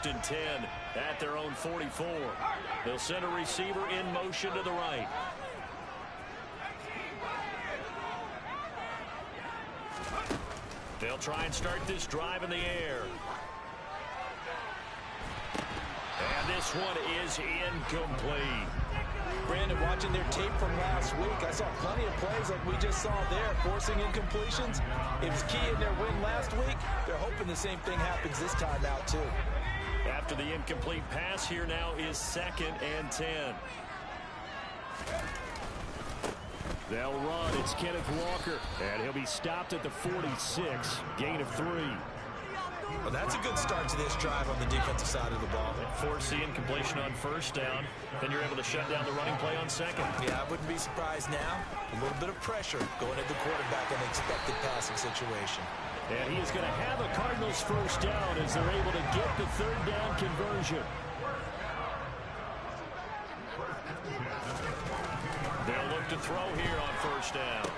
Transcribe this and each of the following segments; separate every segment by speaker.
Speaker 1: 1st and 10 at their own 44. They'll send a receiver in motion to the right. They'll try and start this drive in the air. And this one is incomplete.
Speaker 2: Brandon, watching their tape from last week, I saw plenty of plays like we just saw there, forcing incompletions. It was key in their win last week. They're hoping the same thing happens this time out, too.
Speaker 1: After the incomplete pass, here now is 2nd and 10. They'll run. It's Kenneth Walker, and he'll be stopped at the 46. Gain of 3.
Speaker 2: Well, that's a good start to this drive on the defensive side of the ball.
Speaker 1: Force the incompletion on 1st down. Then you're able to shut down the running play on 2nd.
Speaker 2: Yeah, I wouldn't be surprised now. A little bit of pressure going at the quarterback in an expected passing situation.
Speaker 1: And he is going to have a Cardinals 1st down as they're able to get the 3rd down conversion. They'll look to throw here on 1st down.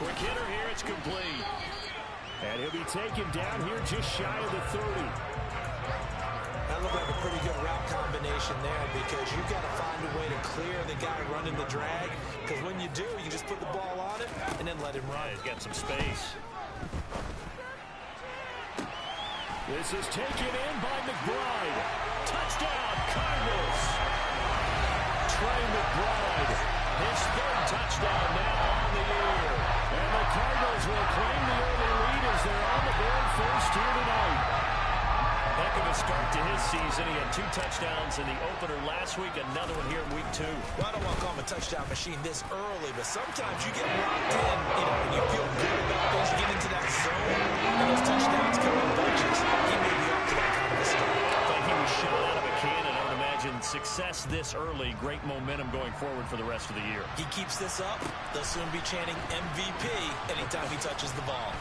Speaker 1: Quick hitter here. It's complete. And he'll be taken down here just shy of the 30.
Speaker 2: That looked like a pretty good route combination there because you've got to find a way to clear the guy running the drag. Because when you do, you just put the ball on it and then let him run.
Speaker 1: Yeah, he's got some space. This is taken in by McBride. Touchdown, Cardinals. Trey McBride, his 3rd touchdown now on the year. And the Cardinals will claim the early lead as they're on the board 1st here tonight. Heck of a start to his season. He had 2 touchdowns in the opener last week, another one here in week 2.
Speaker 2: Well, I don't want to call him a touchdown machine this early, but sometimes you get locked in, and you feel good about things. You get into that zone, and those touchdowns come in bunches. He may be up to that kind of a start.
Speaker 1: I thought he was shot out of a cannon. I would imagine success this early, great momentum going forward for the rest of the year.
Speaker 2: He keeps this up, they'll soon be chanting MVP anytime he touches the ball.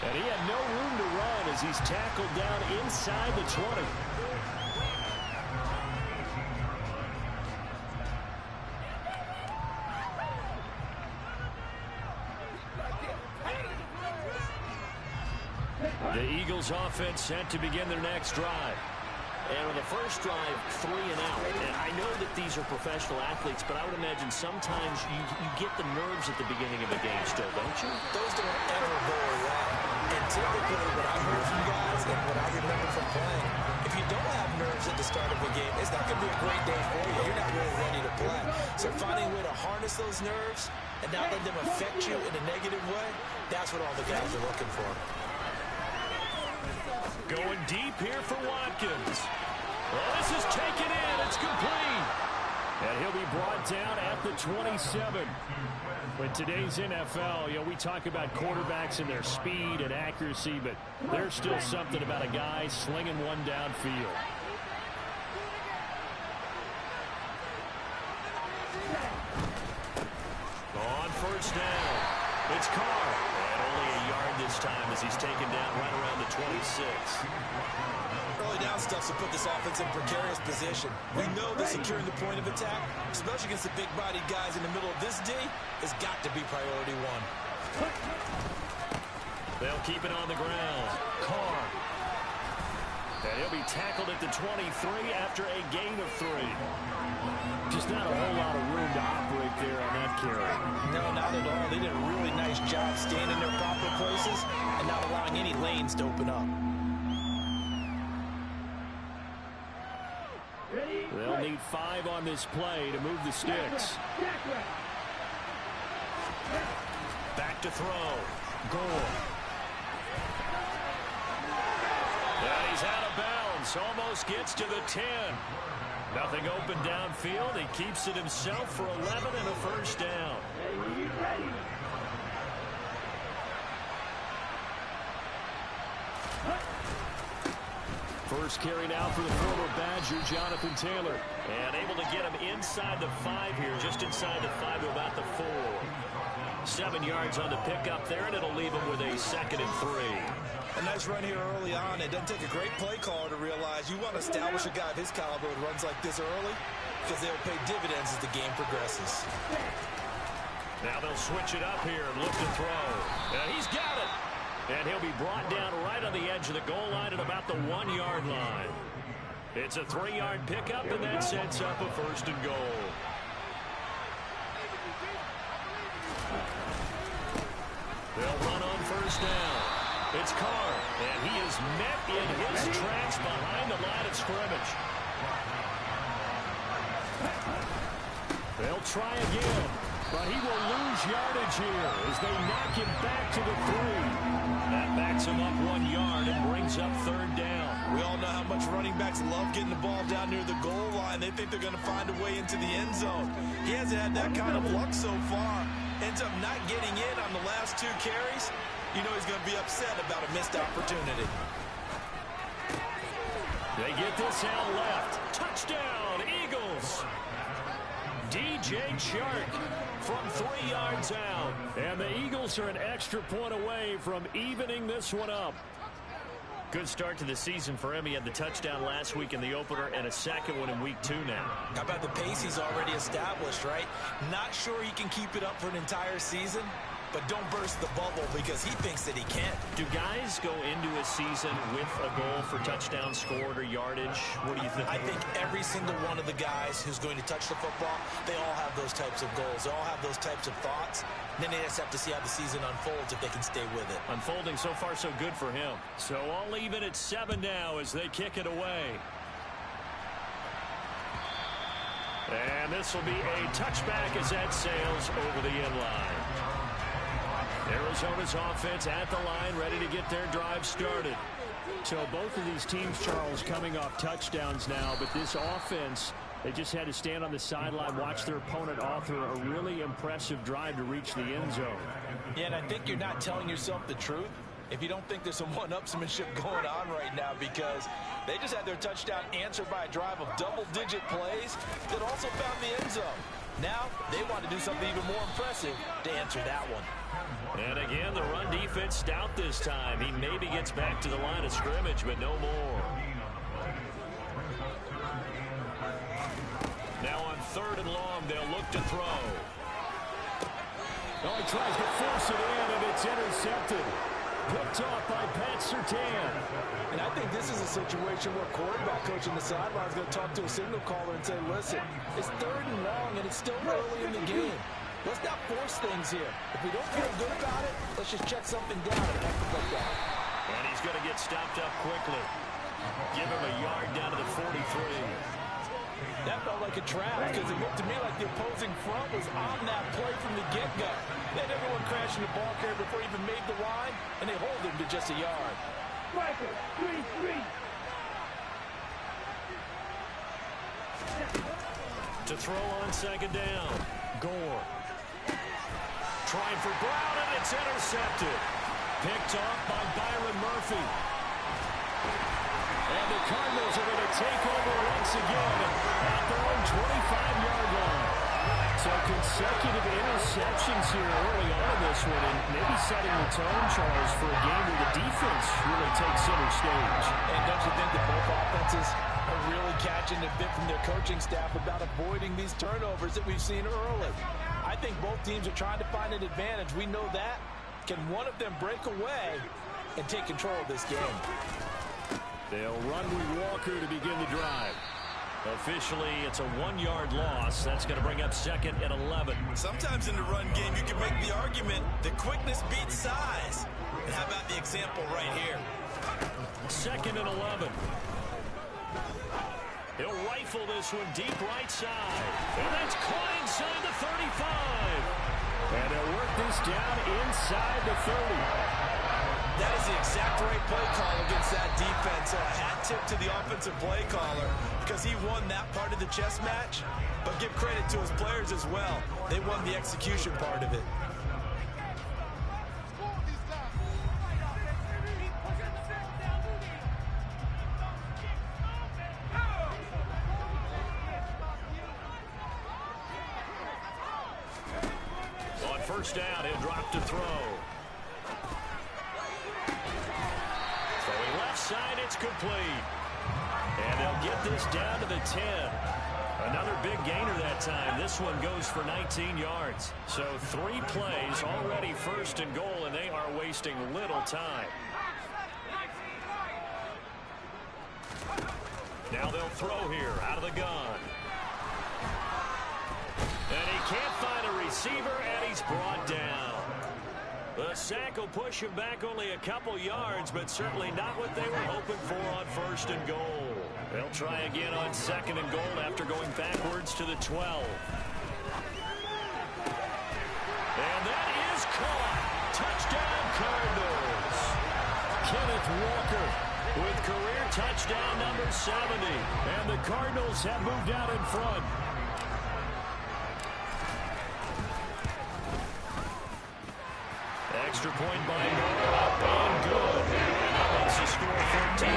Speaker 1: And he had no room to run as he's tackled down inside the 20. The Eagles offense set to begin their next drive. And on the first drive, 3 and out. And I know that these are professional athletes, but I would imagine sometimes you get the nerves at the beginning of a game still, don't you?
Speaker 2: Those don't ever go away. And typically, what I've heard from guys and what I remember from playing, if you don't have nerves at the start of a game, it's not going to be a great day for you. You're not really ready to play. So finding a way to harness those nerves and not let them affect you in a negative way, that's what all the guys are looking for.
Speaker 1: Going deep here for Watkins. Well, this is taken in. It's complete. And he'll be brought down at the 27. In today's NFL, we talk about quarterbacks and their speed and accuracy, but there's still something about a guy slinging one downfield. On 1st down, it's Carr. And only a yard this time as he's taken down right around the 26.
Speaker 2: Early down stuff to put this offense in precarious position. We know that securing the point of attack, especially against the big-bodied guys in the middle of this D, has got to be priority 1.
Speaker 1: They'll keep it on the ground. Carr. And he'll be tackled at the 23 after a gain of 3. Just not a whole lot of room to operate there on that carry.
Speaker 2: No, not at all. They did a really nice job staying in their proper places and not allowing any lanes to open up.
Speaker 1: They'll need 5 on this play to move the sticks. Back to throw. Goal. And he's out of bounds. Almost gets to the 10. Nothing open downfield. He keeps it himself for 11 and a 1st down. First carry now for the former Badger, Jonathan Taylor. And able to get him inside the 5 here, just inside the 5 to about the 4. 7 yards on the pickup there, and it'll leave him with a 2nd and 3.
Speaker 2: A nice run here early on. It doesn't take a great play caller to realize you want to establish a guy of his caliber who runs like this early because they'll pay dividends as the game progresses.
Speaker 1: Now they'll switch it up here and look to throw. And he's got it. And he'll be brought down right on the edge of the goal line at about the 1-yard line. It's a 3-yard pickup, and that sets up a 1st and goal. They'll run on 1st down. It's Carr, and he is met in his tracks behind the line of scrimmage. They'll try again, but he will lose yardage here as they knock him back to the 3. That backs him up 1 yard and brings up 3rd down.
Speaker 2: We all know how much running backs love getting the ball down near the goal line. They think they're going to find a way into the end zone. He hasn't had that kind of luck so far. Ends up not getting in on the last 2 carries. You know he's going to be upset about a missed opportunity.
Speaker 1: They get this out left. Touchdown, Eagles. DJ Chark from 3 yards out. And the Eagles are an extra point away from evening this one up. Good start to the season for him. He had the touchdown last week in the opener and a second one in week 2 now.
Speaker 2: How about the pace he's already established, right? Not sure he can keep it up for an entire season, but don't burst the bubble because he thinks that he can.
Speaker 1: Do guys go into a season with a goal for touchdown scored or yardage? What do you think?
Speaker 2: I think every single one of the guys who's going to touch the football, they all have those types of goals. They all have those types of thoughts. And then they just have to see how the season unfolds if they can stay with it.
Speaker 1: Unfolding so far so good for him. So I'll leave it at 7 now as they kick it away. And this will be a touchback as that sails over the end line. Arizona's offense at the line, ready to get their drive started. So both of these teams, Charles, coming off touchdowns now, but this offense, they just had to stand on the sideline, watch their opponent author a really impressive drive to reach the end zone.
Speaker 2: Yeah, and I think you're not telling yourself the truth if you don't think there's some one-upsmanship going on right now, because they just had their touchdown answered by a drive of double-digit plays that also found the end zone. Now they want to do something even more impressive to answer that one.
Speaker 1: And again, the run defense stout this time. He maybe gets back to the line of scrimmage, but no more. Now on 3rd and long, they'll look to throw. Oh, he tries to force it in, and it's intercepted. Picked off by Pat Surtain.
Speaker 3: And I think this is a situation where quarterback coach on the sideline is going to talk to a signal caller and say, listen, it's 3rd and long, and it's still early in the game. Let's not force things here. If we don't feel good about it, let's just check something down and have to play down.
Speaker 1: And he's going to get stopped up quickly. Give him a yard down to the 43.
Speaker 3: That felt like a trap because it looked to me like the opposing front was on that play from the get-go. They had everyone crashing the ball carrier before he even made the line, and they hold him to just a yard.
Speaker 1: To throw on 2nd down. Gore. Trying for Brown, and it's intercepted. Picked off by Byron Murphy. And the Cardinals are going to take over once again at their own 25-yard line. So consecutive interceptions here early on in this one, and maybe setting the tone, Charles, for a game where the defense really takes center stage.
Speaker 3: And don't you think that both offenses are really catching a bit from their coaching staff about avoiding these turnovers that we've seen early? I think both teams are trying to find an advantage. We know that. Can one of them break away and take control of this game?
Speaker 1: They'll run with Walker to begin the drive. Officially, it's a 1-yard loss. That's going to bring up 2nd and 11.
Speaker 2: Sometimes in the run game, you can make the argument that quickness beats size. And how about the example right here?
Speaker 1: 2nd and 11. He'll rifle this one deep right side. And that's caught inside the 35. And he'll work this down inside the 30.
Speaker 2: That is the exact right play call against that defense. So a hat tip to the offensive play caller because he won that part of the chess match. But give credit to his players as well. They won the execution part of it.
Speaker 1: On 1st down, he'll drop to throw. Throwing left side, it's complete. And they'll get this down to the 10. Another big gainer that time. This one goes for 19 yards. So 3 plays, already first and goal, and they are wasting little time. Now they'll throw here out of the gun. And he can't find a receiver, and he's brought down. The sack will push him back only a couple yards, but certainly not what they were hoping for on first and goal. They'll try again on second and goal after going backwards to the 12. And that is caught. Touchdown, Cardinals. Kenneth Walker with career touchdown number 70. And the Cardinals have moved out in front. Extra point by Moore, up and good. And that makes the score 14-7.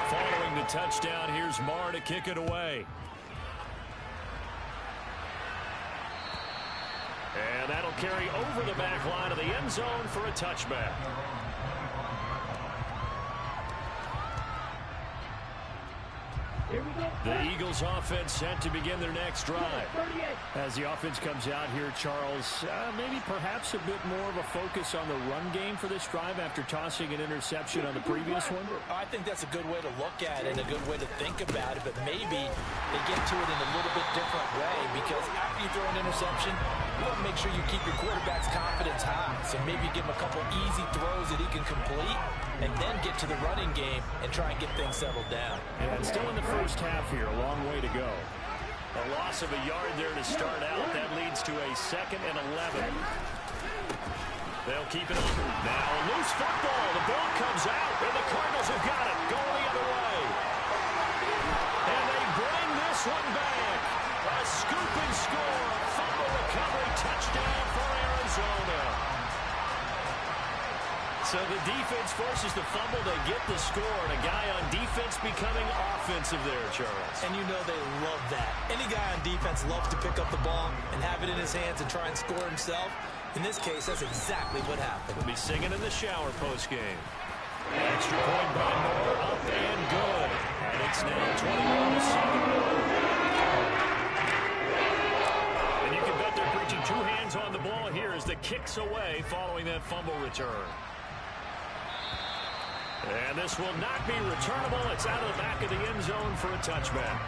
Speaker 1: Following the touchdown, here's Marr to kick it away. And that'll carry over the back line of the end zone for a touchback. The Eagles offense set to begin their next drive.
Speaker 4: As the offense comes out here, Charles, maybe perhaps a bit more of a focus on the run game for this drive after tossing an interception on the previous one?
Speaker 3: I think that's a good way to look at it and a good way to think about it, but maybe they get to it in a little bit different way, because after you throw an interception, you want to make sure you keep your quarterback's confidence high. So maybe give him a couple easy throws that he can complete, and then get to the running game and try and get things settled down.
Speaker 4: And still in the first half here, a long way to go.
Speaker 1: A loss of a yard there to start out. That leads to a 2nd and 11. They'll keep it on. Now a loose football. The ball comes out, and the Cardinals have got it. Going the other way. And they bring this one back. A scoop and score. Fumble recovery. Touchdown for Arizona. So the defense forces the fumble. They get the score. And a guy on defense becoming offensive there, Charles.
Speaker 3: And you know they love that. Any guy on defense loves to pick up the ball and have it in his hands and try and score himself. In this case, that's exactly what happened.
Speaker 1: We'll be singing in the shower postgame. Extra point by Moore. Up and good. And it's now 21-7. And you can bet they're preaching 2 hands on the ball here as the kick's away following that fumble return. And this will not be returnable. It's out of the back of the end zone for a touchback.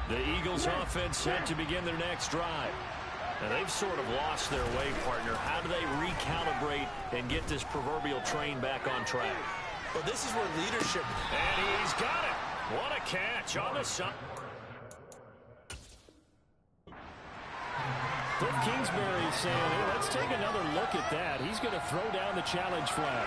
Speaker 1: The Eagles offense set to begin their next drive. And they've sort of lost their way, partner. How do they recalibrate and get this proverbial train back on track?
Speaker 3: Well, this is where leadership...
Speaker 1: And he's got it. What a catch on the side.
Speaker 4: Cliff Kingsbury saying, hey, let's take another look at that. He's going to throw down the challenge flag.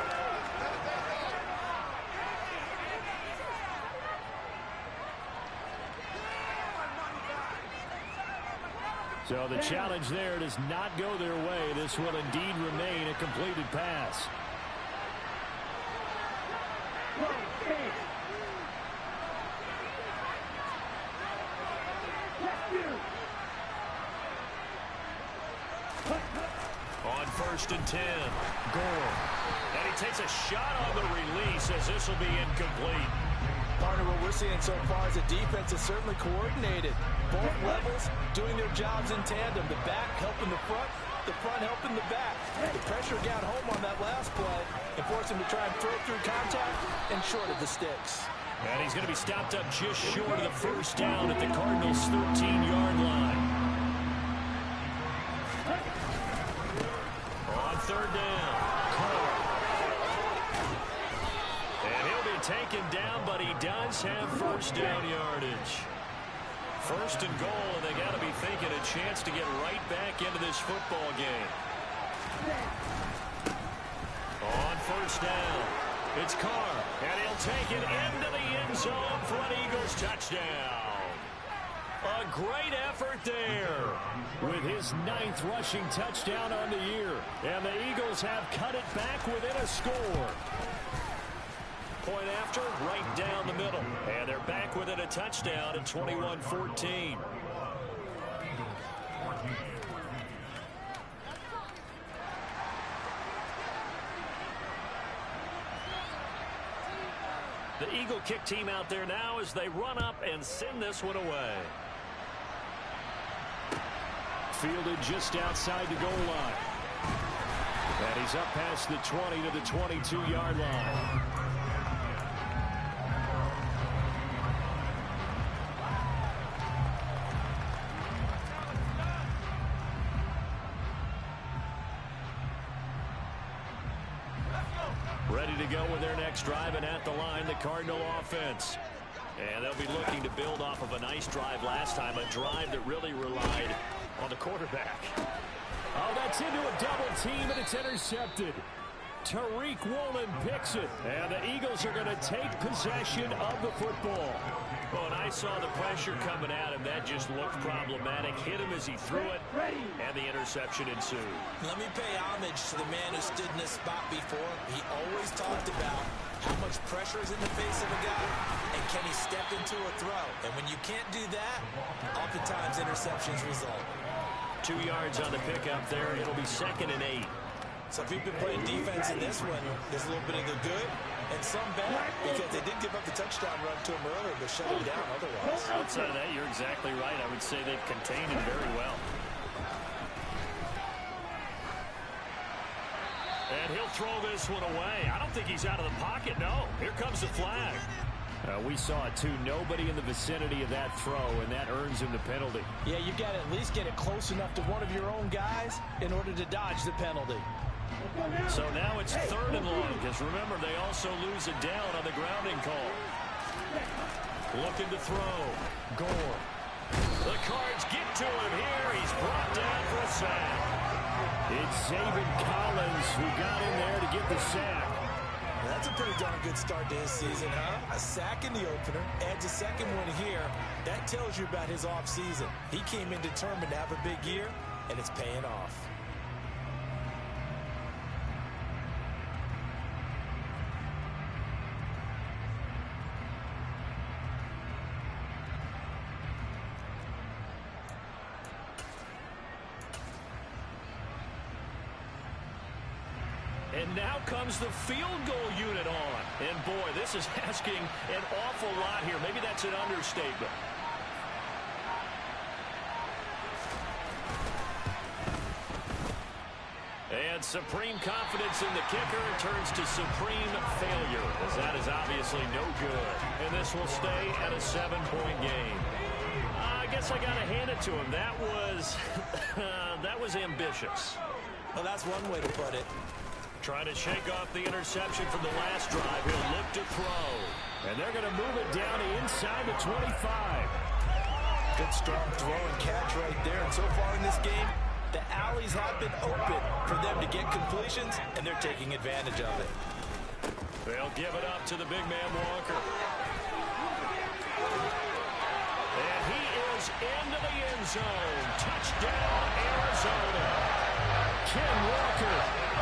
Speaker 4: So the challenge there does not go their way. This will indeed remain a completed pass.
Speaker 1: On 1st and 10. Gore. And he takes a shot on the release as this will be incomplete.
Speaker 3: Partner, what we're seeing so far is the defense is certainly coordinated. Both levels doing their jobs in tandem. The back helping the front helping the back. The pressure got home on that last play and forced him to try and throw through contact and short of the sticks.
Speaker 1: And he's going to be stopped up just short of the first down at the Cardinals' 13-yard line. On 3rd down, Carr. And he'll be taken down, but he does have first down yardage. 1st and goal, and they got to be thinking a chance to get right back into this football game. On 1st down, it's Carr, and he'll take it into the end zone for an Eagles touchdown. A great effort there.
Speaker 4: With his 9th rushing touchdown on the year. And the Eagles have cut it back within a score.
Speaker 1: Point after, right down the middle. And they're back within a touchdown at 21-14. The Eagle kick team out there now as they run up and send this one away.
Speaker 4: Fielded just outside the goal line. And he's up past the 20 to the 22-yard line. Ready to go with their next drive, and at the line, the Cardinal offense. And they'll be looking to build off of a nice drive last time, a drive that really relied on the quarterback. Oh, that's into a double team, and it's intercepted. Tariq Woolen picks it, and the Eagles are going to take possession of the football. Well, and I saw the pressure coming at him. That just looked problematic. Hit him as he threw it, and the interception ensued.
Speaker 2: Let me pay homage to the man who stood in this spot before. He always talked about how much pressure is in the face of a guy, and can he step into a throw? And when you can't do that, oftentimes interceptions result.
Speaker 1: 2 yards on the pickup there. It'll be 2nd and 8.
Speaker 2: So if you've been playing defense in this one, there's a little bit of the good and some bad, because they did give up the touchdown run to him earlier, but shut him down otherwise.
Speaker 4: Outside of that, you're exactly right. I would say they've contained him very well.
Speaker 1: And he'll throw this one away. I don't think he's out of the pocket, no. Here comes the flag.
Speaker 4: We saw it, too. Nobody in the vicinity of that throw, and that earns him the penalty.
Speaker 3: Yeah, you've got to at least get it close enough to one of your own guys in order to dodge the penalty.
Speaker 1: So now it's 3rd and long, because remember, they also lose it down on the grounding call. Looking to throw. Gore. The Cards get to him here. He's brought down for a sack.
Speaker 4: It's Zaven Collins who got in there to get the sack.
Speaker 2: That's a pretty darn good start to his season, huh? A sack in the opener, adds a second one here. That tells you about his offseason. He came in determined to have a big year, and it's paying off.
Speaker 1: And now comes the field goal unit on. And boy, this is asking an awful lot here. Maybe that's an understatement. And supreme confidence in the kicker turns to supreme failure, as that is obviously no good. And this will stay at a 7-point game. I guess I got to hand it to him. That was ambitious.
Speaker 2: Well, that's one way to put it.
Speaker 1: Trying to shake off the interception from the last drive. He'll look to throw.
Speaker 4: And they're going to move it down to inside the 25.
Speaker 2: Good strong throw and catch right there. And so far in this game, the alleys have been open for them to get completions, and they're taking advantage of it.
Speaker 1: They'll give it up to the big man Walker. And he is into the end zone. Touchdown, Arizona.
Speaker 4: Ken Walker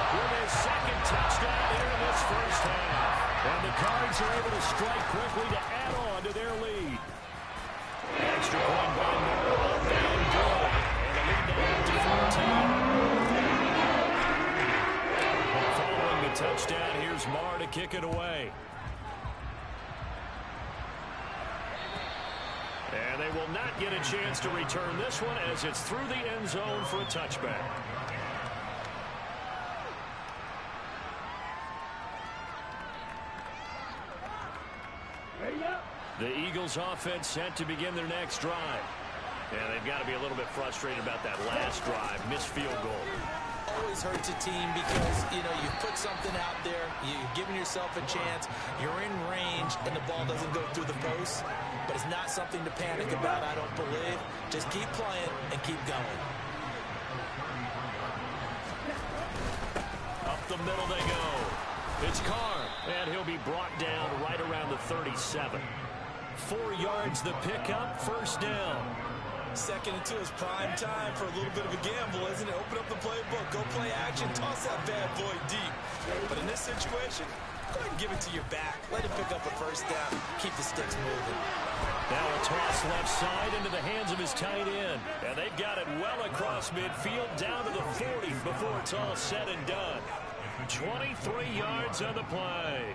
Speaker 1: with his 2nd touchdown here in this first half.
Speaker 4: And the Cards are able to strike quickly to add on to their lead.
Speaker 1: Extra point by Moore, up and good. And the lead now to 14. Following the touchdown, here's Marr to kick it away. And they will not get a chance to return this one as it's through the end zone for a touchback. The Eagles offense set to begin their next drive. And they've got to be a little bit frustrated about that last drive. Missed field goal.
Speaker 2: Always hurts a team because, you know, you put something out there, you've given yourself a chance, you're in range, and the ball doesn't go through the post. But it's not something to panic about, I don't believe. Just keep playing and keep going.
Speaker 1: Up the middle they go. It's Carr, and he'll be brought down right around the 37. 4 yards the pickup, first down.
Speaker 2: 2nd and 2 is prime time for a little bit of a gamble, isn't it? Open up the playbook, go play action, toss that bad boy deep. But in this situation, go ahead and give it to your back. Let him pick up a first down. Keep the sticks moving.
Speaker 1: Now a toss left side into the hands of his tight end. And they've got it well across midfield, down to the 40 before it's all said and done. 23 yards on the play.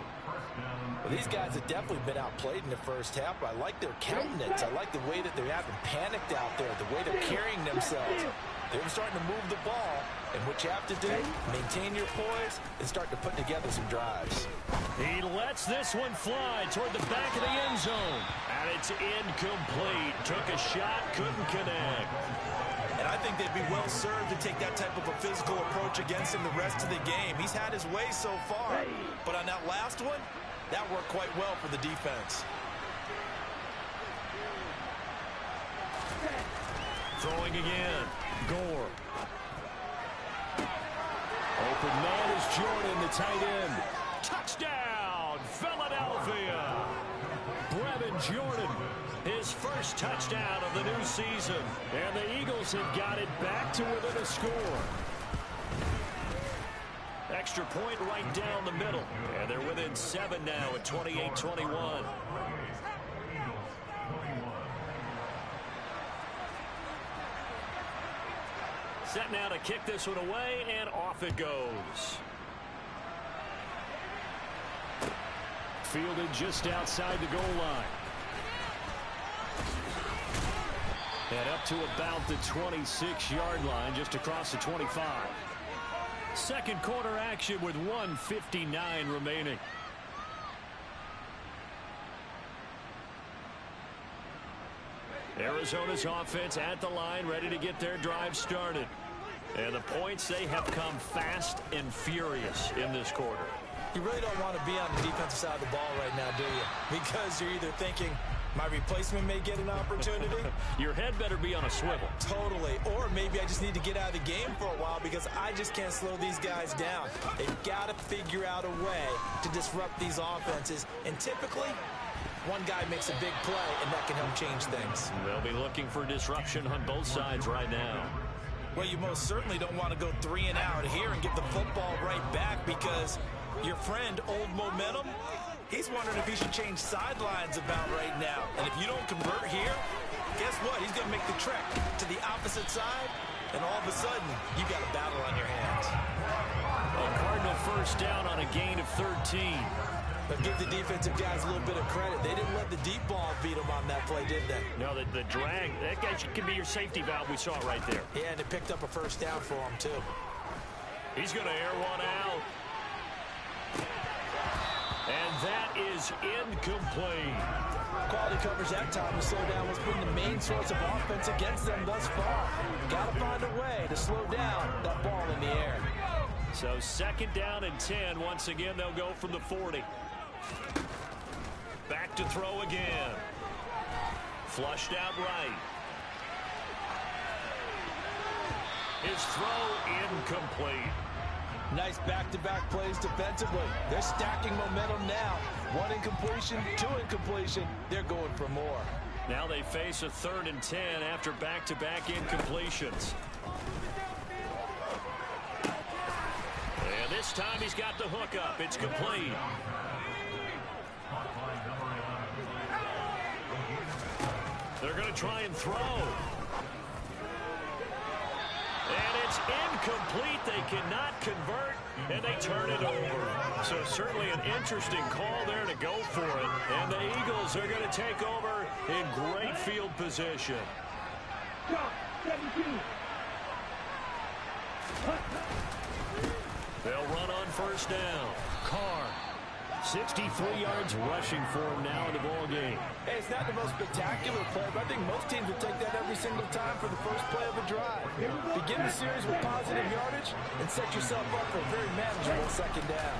Speaker 3: Well, these guys have definitely been outplayed in the first half, but I like their countenance. I like the way that they haven't panicked out there, the way they're carrying themselves. They're starting to move the ball, and what you have to do, maintain your poise and start to put together some drives.
Speaker 4: He lets this one fly toward the back of the end zone, and it's incomplete. Took a shot, couldn't connect.
Speaker 2: And I think they'd be well served to take that type of a physical approach against him the rest of the game. He's had his way so far, but on that last one, that worked quite well for the defense.
Speaker 4: Throwing again. Gore. Open man is Jordan, the tight end. Touchdown, Philadelphia. Brevin Jordan, his first touchdown of the new season. And the Eagles have got it back to within a score. Extra point right down the middle. And they're within 7 now at 28-21. Set now to kick this one away, and off it goes. Fielded just outside the goal line. And up to about the 26-yard line, just across the 25. Second quarter action with 1:59 remaining. Arizona's offense at the line, ready to get their drive started. And the points, they have come fast and furious in this quarter.
Speaker 2: You really don't want to be on the defensive side of the ball right now, do you? Because you're either thinking, my replacement may get an opportunity.
Speaker 4: Your head better be on a swivel.
Speaker 2: Totally. Or maybe I just need to get out of the game for a while because I just can't slow these guys down. They've got to figure out a way to disrupt these offenses. And typically, one guy makes a big play, and that can help change things.
Speaker 4: They'll be looking for disruption on both sides right now.
Speaker 2: Well, you most certainly don't want to go 3 and out here and get the football right back because your friend, Old Momentum, he's wondering if he should change sidelines about right now. And if you don't convert here, guess what? He's going to make the trek to the opposite side, and all of a sudden, you got a battle on your hands.
Speaker 4: A Cardinal first down on a gain of 13.
Speaker 2: But give the defensive guys a little bit of credit. They didn't let the deep ball beat them on that play, did they?
Speaker 4: No, the drag, that guy can be your safety valve. We saw it right there.
Speaker 2: Yeah, and they picked up a first down for him, too.
Speaker 4: He's going to air one out. And that is incomplete.
Speaker 3: Quality coverage that time to slow down what's been the main source of offense against them thus far. Got to find a way to slow down that ball in the air.
Speaker 4: So second down and 10. Once again, they'll go from the 40. Back to throw again. Flushed out right. His throw incomplete.
Speaker 3: Nice back-to-back plays defensively. They're stacking momentum now. 1 incompletion, 2 incompletion. They're going for more.
Speaker 4: Now they face a 3rd and 10 after back-to-back incompletions. And this time he's got the hook up. It's complete. They're going to try and throw. And it's incomplete. They cannot convert, and they turn it over. So certainly an interesting call there to go for it. And the Eagles are going to take over in great field position. They'll run on first down. Carr, 63 yards rushing for him now in the ball game.
Speaker 3: Hey, it's not the most spectacular play, but I think most teams would take that every single time for the first play of a drive. Begin the series with positive yardage and set yourself up for a very manageable second down.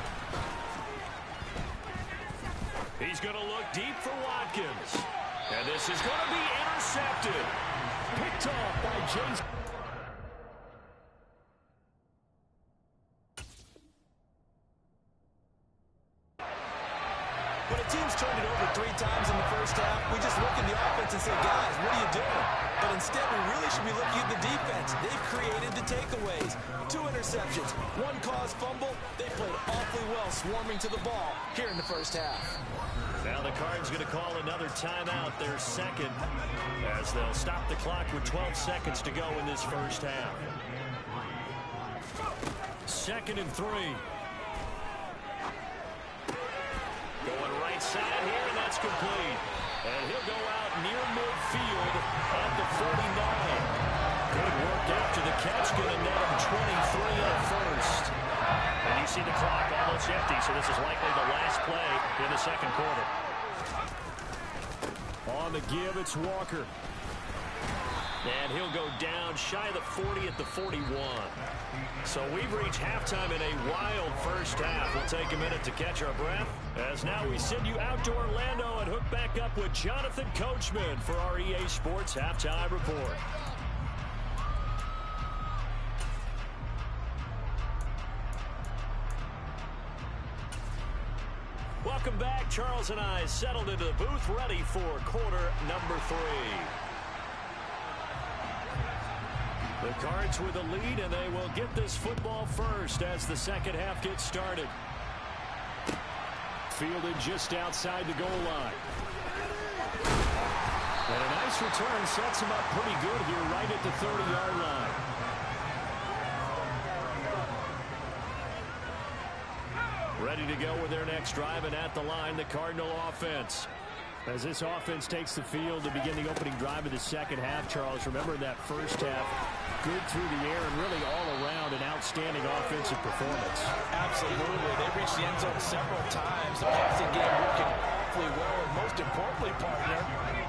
Speaker 4: He's going to look deep for Watkins. And this is going to be intercepted. Picked off by Jason.
Speaker 2: When a team's turned it over 3 times in the first half, we just look at the offense and say, guys, what are you doing? But instead, we really should be looking at the defense. They've created the takeaways. 2 interceptions, 1 caused fumble. They played awfully well swarming to the ball here in the first half.
Speaker 4: Now the Cards going to call another timeout, their second, as they'll stop the clock with 12 seconds to go in this first half. 2nd and 3. Going right side here, and that's complete. And he'll go out near midfield at the 49. Good work after the catch. Going to net him 23 in the first. And you see the clock almost empty, so this is likely the last play in the second quarter. On the give, it's Walker. And he'll go down shy of the 40 at the 41. So we've reached halftime in a wild first half. We'll take a minute to catch our breath, as now we send you out to Orlando and hook back up with Jonathan Coachman for our EA Sports Halftime Report. Welcome back. Charles and I settled into the booth, ready for quarter number 3. The Cards with a lead, and they will get this football first as the second half gets started. Fielded just outside the goal line. And a nice return sets him up pretty good here right at the 30-yard line. Ready to go with their next drive, and at the line, the Cardinal offense. As this offense takes the field to begin the opening drive of the second half, Charles, remember that first half, good through the air and really all around an outstanding offensive performance.
Speaker 3: Absolutely. They reached the end zone several times. The passing game working awfully well, and most importantly, partner.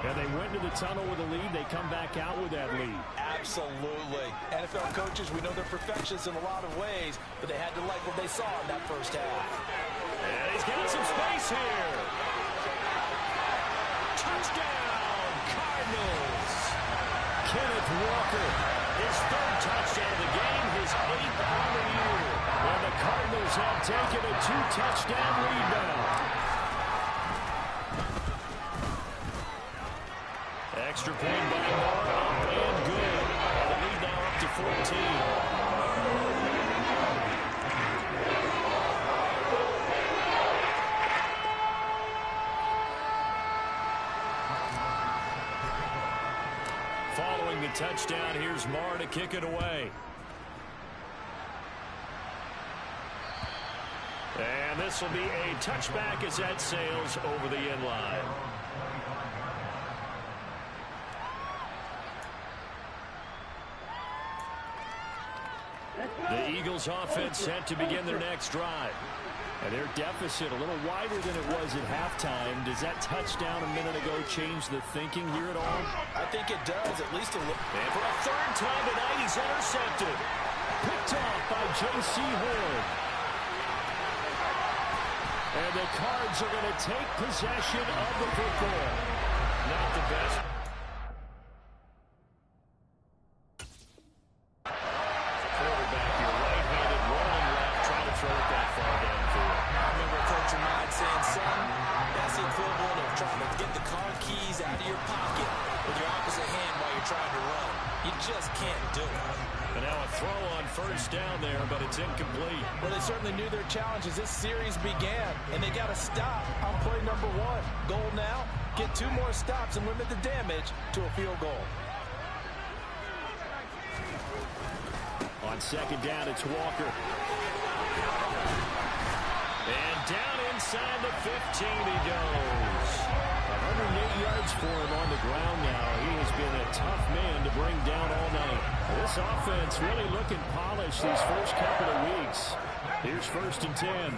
Speaker 4: And they went to the tunnel with a lead. They come back out with that lead.
Speaker 3: Absolutely. NFL coaches, we know they're perfectionists in a lot of ways, but they had to like what they saw in that first half.
Speaker 4: And he's got some space here. Touchdown, Cardinals. Kenneth Walker, his 3rd touchdown of the game, his 8th on the year. And the Cardinals have taken a 2-touchdown lead now. Extra point by Moore, up and good. And the lead now up to 14. Following the touchdown, here's Marr to kick it away. And this will be a touchback as that sails over the end line. The Eagles offense set to begin their next drive. And their deficit a little wider than it was at halftime. Does that touchdown a minute ago change the thinking here at all?
Speaker 3: I think it does, at least a little.
Speaker 4: And for a 3rd time tonight, he's intercepted. Picked off by J.C. Horn. And the Cards are going to take possession of the football. Not the best. Quarterback here, right-handed, rolling left, trying to throw it that far downfield.
Speaker 2: I remember Coach Ahmad saying, son, that's the equivalent of trying to get the car keys out of your pocket with your opposite hand while you're trying to run. You just can't do it.
Speaker 4: And now a throw on 1st down there, but it's incomplete.
Speaker 3: Well, they certainly knew their challenge as this series began, and they got to stop on play number 1. Goal now, get 2 more stops and limit the damage to a field goal.
Speaker 4: On 2nd down, it's Walker. And down inside the 15 he goes. 108 yards for him on the ground now. He has been a tough man to bring down all night. This offense really looking polished these first couple of weeks. Here's 1st and 10.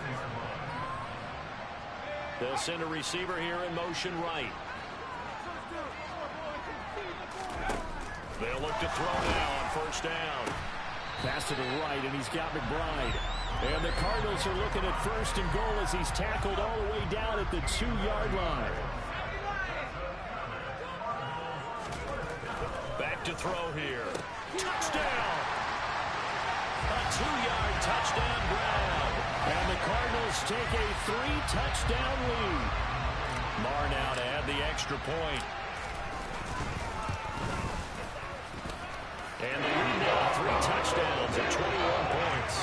Speaker 4: They'll send a receiver here in motion right. They'll look to throw now on 1st down. Pass to the right, and he's got McBride. And the Cardinals are looking at 1st and goal as he's tackled all the way down at the 2-yard line. Back to throw here. Touchdown! A 2-yard touchdown grab. And the Cardinals take a 3-touchdown lead. Marr now to add the extra point. And the lead now 3 touchdowns at 21 points.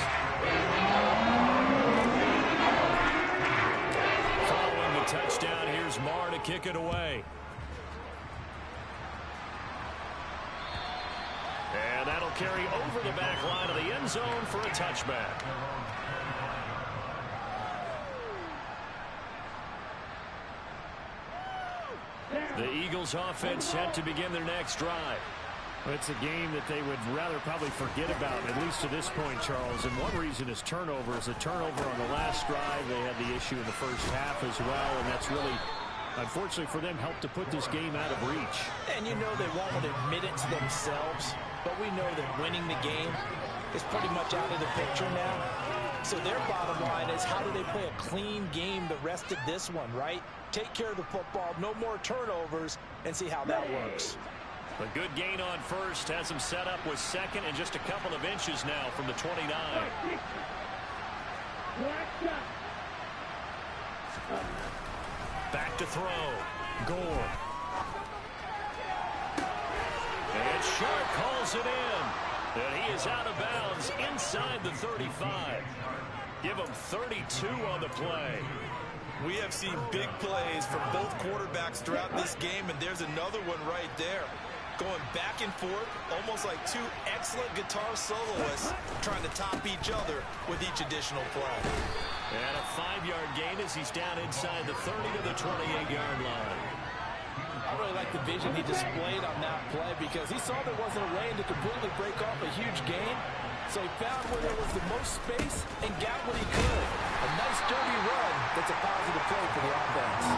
Speaker 4: Following the touchdown, here's Marr to kick it away. And that'll carry over the back line of the end zone for a touchback. The Eagles offense set to begin their next drive.
Speaker 1: It's a game that they would rather probably forget about, at least to this point, Charles. And one reason is turnovers. A turnover on the last drive. They had the issue in the first half as well, and that's really, unfortunately for them, helped to put this game out of reach.
Speaker 3: And you know they won't admit it to themselves, but we know that winning the game is pretty much out of the picture now. So their bottom line is, how do they play a clean game the rest of this one, right? Take care of the football, no more turnovers, and see how that works.
Speaker 4: A good gain on first has him set up with second and just a couple of inches now from the 29. Back to throw. Gore. And Sharp calls it in. And he is out of bounds inside the 35. Give him 32 on the play.
Speaker 2: We have seen big plays from both quarterbacks throughout this game, and there's another one right there. Going back and forth, almost like two excellent guitar soloists trying to top each other with each additional play.
Speaker 4: And a 5-yard gain as he's down inside the 30 to the 28-yard line.
Speaker 3: I really like the vision he displayed on that play because he saw there wasn't a lane to completely break off a huge gain. So he found where there was the most space and got what he could. A nice dirty run that's a positive play for the offense.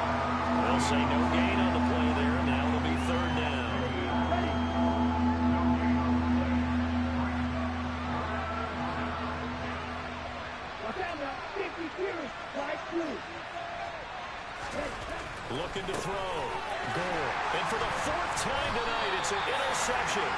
Speaker 4: They'll say no gain on the play there. Now it'll be third down. Looking to throw. Goal. And for the fourth time tonight, it's an interception.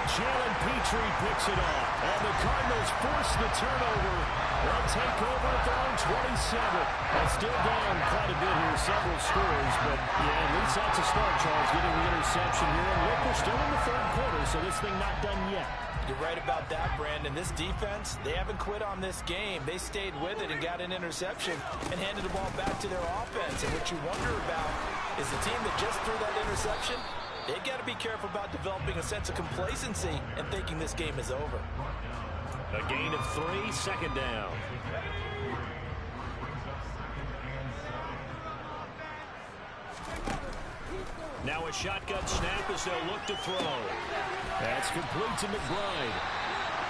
Speaker 4: Jalen Petrie picks it off. And the Cardinals force the turnover. They'll take over at their own 27. They're still down quite a bit here, several scores. But, yeah, at least that's a start, Charles, getting the interception here. And look, we're still in the third quarter, so this thing not done yet.
Speaker 3: You're right about that, Brandon. This defense, they haven't quit on this game. They stayed with it and got an interception and handed the ball back to their offense. And what you wonder about is the team that just threw that interception, they got to be careful about developing a sense of complacency and thinking this game is over.
Speaker 4: A gain of 3, second down. Now a shotgun snap as they'll look to throw. That's complete to McBride.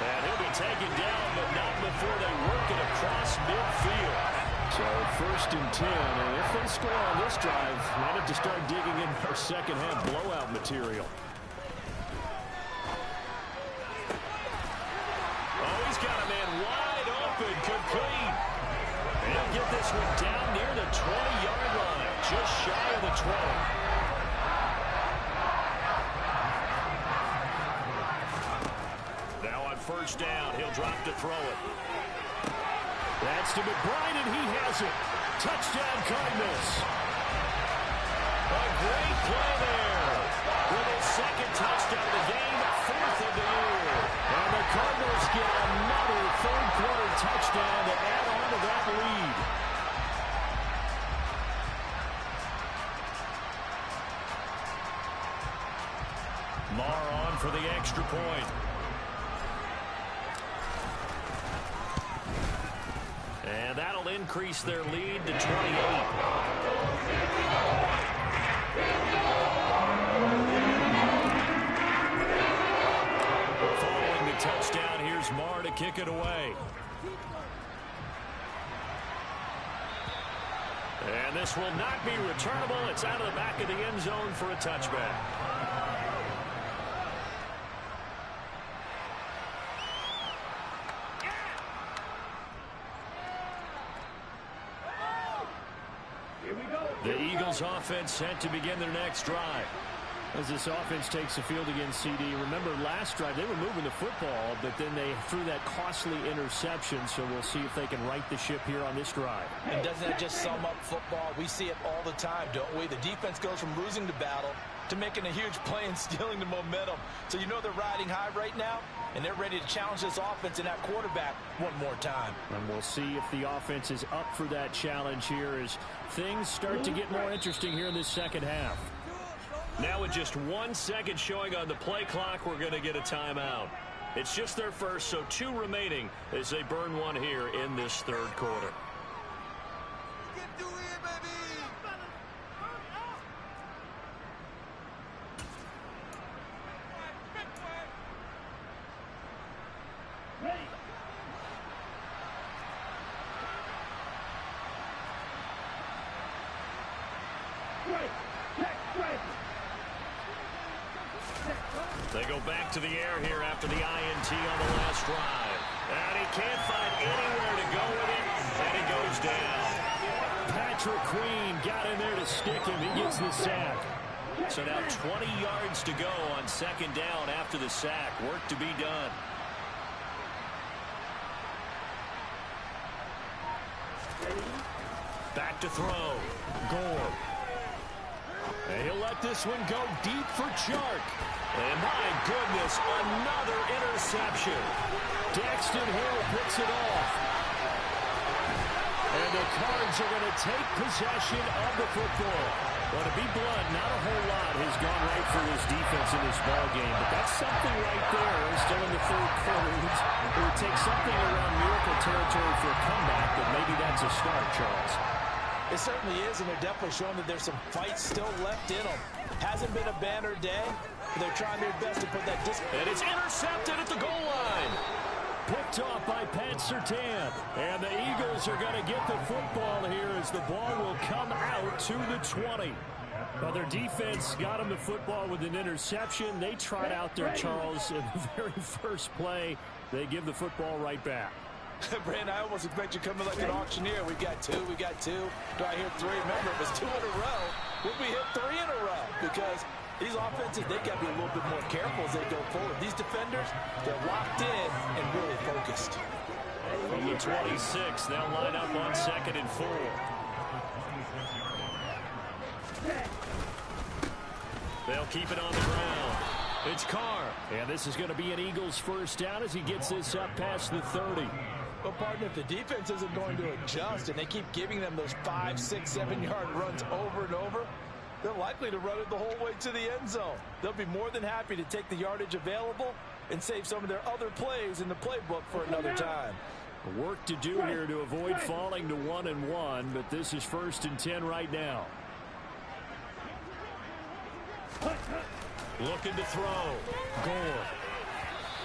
Speaker 4: And he'll be taken down, but not before they work it across midfield.
Speaker 1: So first and 10, and if they score on this drive, might have to start digging in for second half blowout material.
Speaker 4: Oh, he's got a man wide open, complete. And he'll get this one down near the 20-yard line, just shy of the 20. First down, he'll drop to throw it. That's to McBride, and he has it. Touchdown, Cardinals. A great play there. With his second touchdown of the game, fourth of the year. And the Cardinals get another third-quarter touchdown to add on to that lead. Marr on for the extra point. And that'll increase their lead to 28. Following the touchdown, here's Marr to kick it away. And this will not be returnable. It's out of the back of the end zone for a touchback. The Eagles offense set to begin their next drive.
Speaker 1: As this offense takes the field against CD, remember last drive they were moving the football, but then they threw that costly interception, so we'll see if they can right the ship here on this drive.
Speaker 3: And doesn't that just sum up football? We see it all the time, don't we? The defense goes from losing the battle to making a huge play and stealing the momentum. So you know they're riding high right now, and they're ready to challenge this offense and that quarterback one more time.
Speaker 1: And we'll see if the offense is up for that challenge here as things start to get more interesting here in this second half.
Speaker 4: Now with just 1 second showing on the play clock, we're going to get a timeout. It's just their first, so 2 remaining as they burn one here in this third quarter. They go back to the air here after the INT on the last drive. And he can't find anywhere to go with it, and he goes down. Patrick Queen got in there to stick him. He gets the sack. So now 20 yards to go on second down after the sack. Work to be done. Back to throw. Gore. And he'll let this one go deep for Chark. And my goodness, another interception. Daxton Hill picks it off. And the Cards are going to take possession of the football. Well, to be blunt, not a whole lot has gone right for this defense in this ballgame. But that's something right there. Still in the third quarter. It would take something around miracle territory for a comeback, but maybe that's a start, Charles.
Speaker 3: It certainly is, and they're definitely showing that there's some fight still left in them. Hasn't been a banner day, but they're trying their best to put that distance.
Speaker 4: And it's intercepted at the goal line. Picked off by Pat Surtain. And the Eagles are going to get the football here as the ball will come out to the 20. Well, their defense got them the football with an interception. They tried out there, Charles, in the very first play. They give the football right back.
Speaker 3: Brandon, I almost expect you coming like an auctioneer. We've got two. Do I hear three? Remember, it was 2 in a row. Would we hit 3 in a row? Because these offenses, they got to be a little bit more careful as they go forward. These defenders, they're locked in and really focused.
Speaker 4: From the 26, they'll line up on 2nd and 4. They'll keep it on the ground. It's Carr. And this is going to be an Eagles first down as he gets this up past the 30.
Speaker 3: Well, partner, if the defense isn't going to adjust and they keep giving them those 5, 6, 7-yard runs over and over, they're likely to run it the whole way to the end zone. They'll be more than happy to take the yardage available and save some of their other plays in the playbook for another time.
Speaker 4: Work to do here to avoid falling to 1-1, but this is 1st and 10 right now. Looking to throw. Gore.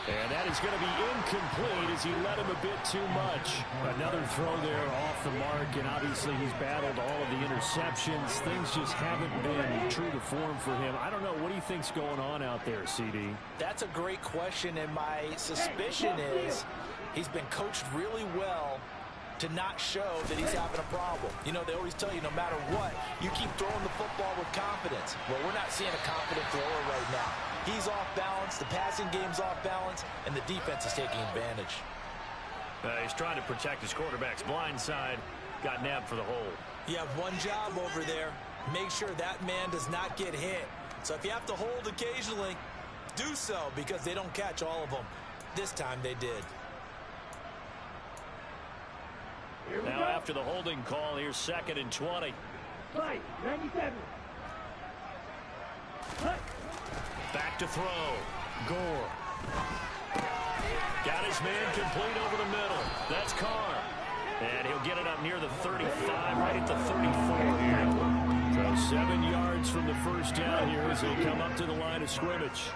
Speaker 4: And that is going to be incomplete as he led him a bit too much. Another throw there off the mark, and obviously he's battled all of the interceptions. Things just haven't been true to form for him. I don't know. What do you think's going on out there, CD?
Speaker 3: That's a great question, and my suspicion is he's been coached really well to not show that he's having a problem. You know, they always tell you no matter what, you keep throwing the football with confidence. Well, we're not seeing a confident thrower right now. He's off balance, the passing game's off balance, and the defense is taking advantage.
Speaker 4: He's trying to protect his quarterback's blind side. Got nabbed for the hole.
Speaker 3: You have one job over there. Make sure that man does not get hit. So if you have to hold occasionally, do so, because they don't catch all of them. This time they did.
Speaker 4: Now after the holding call, here's 2nd and 20.
Speaker 1: 97.
Speaker 4: Back to throw. Gore. Got his man complete over the middle. That's Carr. And he'll get it up near the 35, right at the 34 here. So 7 yards from the first down here as they come up to the line of scrimmage.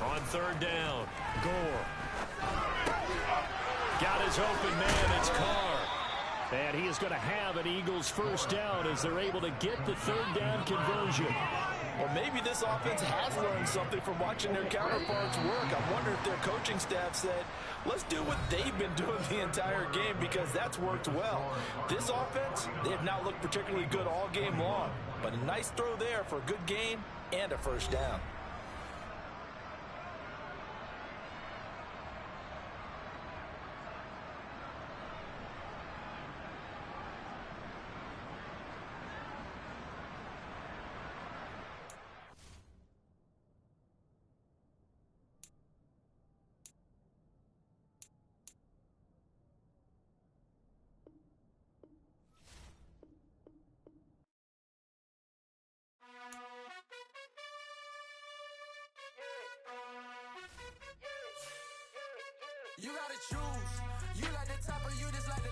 Speaker 4: On 3rd down, Gore. Got his open man, it's Carr. And he is going to have an Eagles first down as they're able to get the 3rd down conversion.
Speaker 3: Well, maybe this offense has learned something from watching their counterparts work. I wonder if their coaching staff said, let's do what they've been doing the entire game, because that's worked well. This offense, they have not looked particularly good all game long. But a nice throw there for a good gain and a first down.
Speaker 5: You gotta choose. You like the top or you just like the